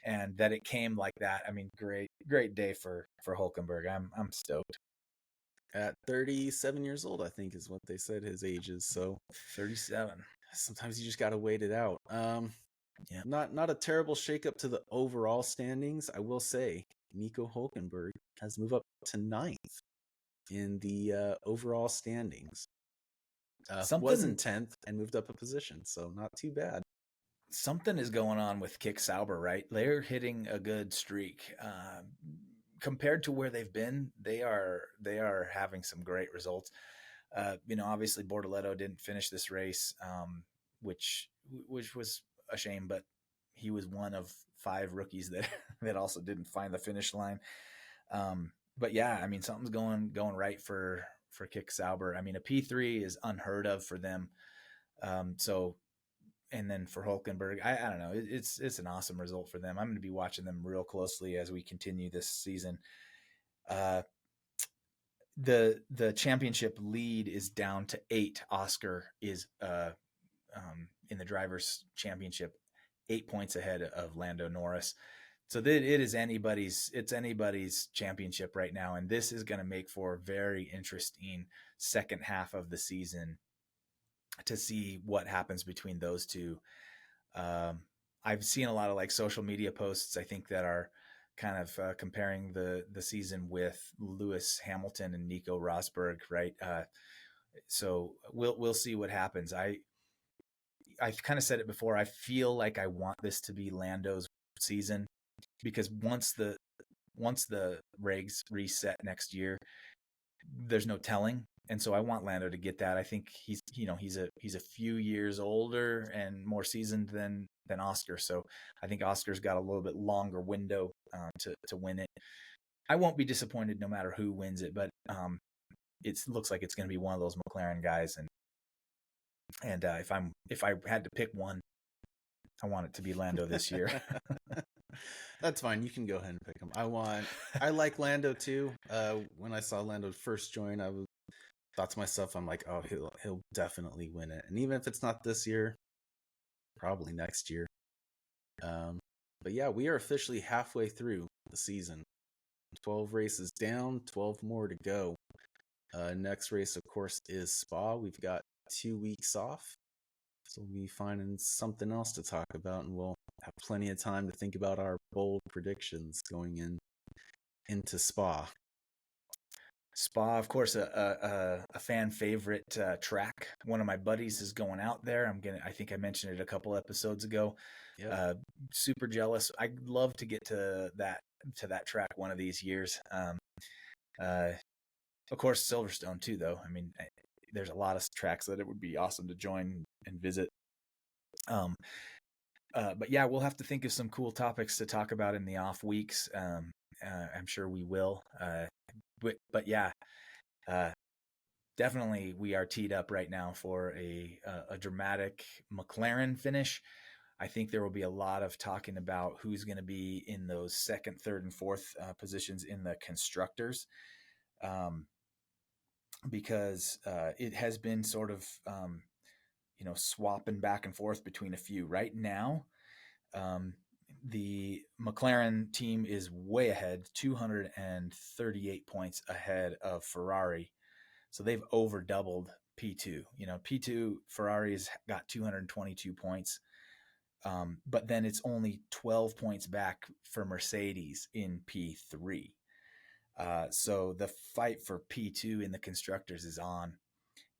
and that it came like that. I mean, great day for Hulkenberg. I'm stoked. At 37 years old, I think is what they said his age is. So 37. sometimes you just got to wait it out. Yeah. Not a terrible shakeup to the overall standings. I will say Nico Hulkenberg has moved up to 9th in the overall standings. Was in Something 10th and moved up a position, so not too bad. something is going on with Kick Sauber, right? They're hitting a good streak. Compared to where they've been, they are having some great results. Obviously Bortoletto didn't finish this race, which was a shame, but he was one of 5 rookies that that also didn't find the finish line. but yeah, I mean, something's going right for Kick Sauber. I mean, a P3 is unheard of for them. So, and then for Hulkenberg, I don't know. It's an awesome result for them. I'm going to be watching them real closely as we continue this season. Uh, the championship lead is down to 8. Oscar is in the drivers' championship 8 points ahead of Lando Norris. So that it's anybody's championship right now, and this is going to make for a very interesting second half of the season to see what happens between those two. Um, I've seen a lot of like social media posts, I think, that are kind of comparing the season with Lewis Hamilton and Nico Rosberg, right? So we'll see what happens. I've kind of said it before. I feel like I want this to be Lando's season because once the regs reset next year, there's no telling. And so I want Lando to get that. I think he's a few years older and more seasoned than Oscar. So I think Oscar's got a little bit longer window to win it. I won't be disappointed no matter who wins it, but it looks like it's going to be one of those McLaren guys. And if I had to pick one, I want it to be Lando this year. That's fine. You can go ahead and pick him. I like Lando too. When I saw Lando first join, thought to myself, I'm like, oh, he'll definitely win it. And even if it's not this year, probably next year. But yeah, we are officially halfway through the season. 12 races down, 12 more to go. Next race, of course, is Spa. We've got 2 weeks off. So we'll be finding something else to talk about, and we'll have plenty of time to think about our bold predictions going into Spa. Spa, of course, a fan favorite track. One of my buddies is going out there. I think I mentioned it a couple episodes ago. Yep. Super jealous. I'd love to get to that track one of these years. Of course, Silverstone too, though. I mean, there's a lot of tracks that it would be awesome to join and visit. But yeah, we'll have to think of some cool topics to talk about in the off weeks. I'm sure we will. But yeah, definitely we are teed up right now for a dramatic McLaren finish. I think there will be a lot of talking about who's going to be in those second, third, and fourth positions in the constructors. Because it has been sort of, swapping back and forth between a few. Right now, the McLaren team is way ahead, 238 points ahead of Ferrari. So they've over doubled P2. P2 Ferrari's got 222 points. But then it's only 12 points back for Mercedes in P3. So the fight for P2 in the constructors is on,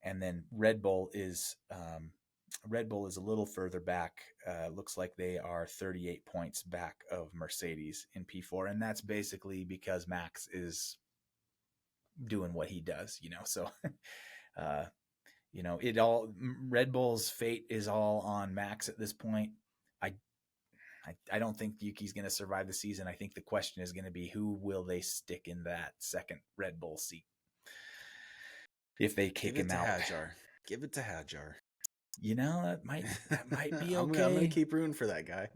and then Red Bull is a little further back. Looks like they are 38 points back of Mercedes in P4, and that's basically because Max is doing what he does. So Red Bull's fate is all on Max at this point. I don't think Yuki's going to survive the season. I think the question is going to be who will they stick in that second Red Bull seat if they kick him out. Give it to Hadjar. That might be okay. I'm going to keep rooting for that guy.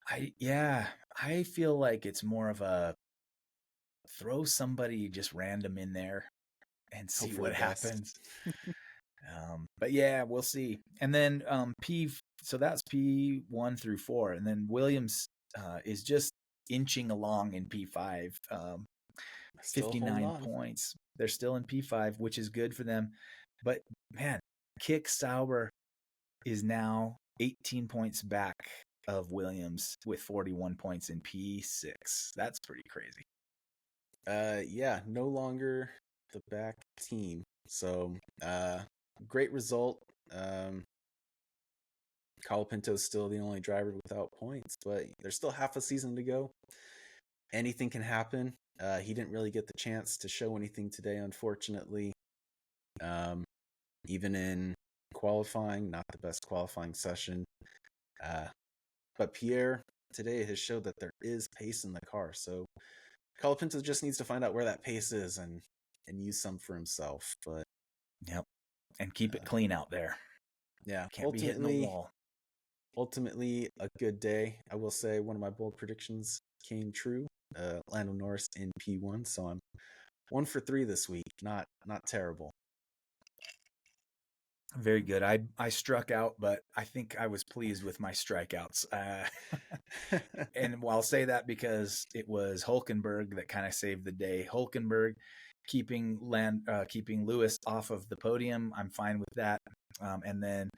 I feel like it's more of a throw somebody just random in there and see what happens. But yeah, we'll see. And then so that's P1 through 4, and then Williams is just inching along in P5. 59 points. They're still in P5, which is good for them. But man, Kick Sauber is now 18 points back of Williams with 41 points in P6. That's pretty crazy. Yeah, no longer the back team. So, great result. Colapinto's still the only driver without points, but there's still half a season to go. Anything can happen. He didn't really get the chance to show anything today, unfortunately. Even in qualifying, not the best qualifying session. But Pierre today has showed that there is pace in the car. So Colapinto just needs to find out where that pace is and use some for himself. But yep, and keep it clean out there. Yeah, Can't be hitting the wall. Ultimately, a good day. I will say one of my bold predictions came true. Lando Norris in P1, so I'm 1 for 3 this week. Not terrible. Very good. I struck out, but I think I was pleased with my strikeouts. And I'll say that because it was Hulkenberg that kind of saved the day. Hulkenberg keeping Lewis off of the podium. I'm fine with that. And then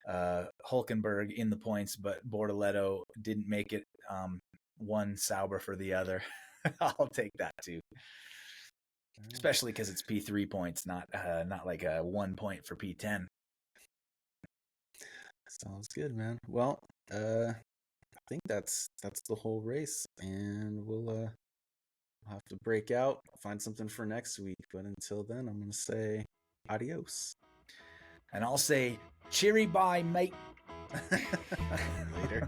Hulkenberg in the points, but Bortoleto didn't make it. One Sauber for the other. I'll take that too. Especially because it's P3 points, not like a 1 point for P10. Sounds good, man. Well, I think that's the whole race, and we'll have to break out, find something for next week. But until then, I'm gonna say adios. And I'll say cheery bye, mate. Later.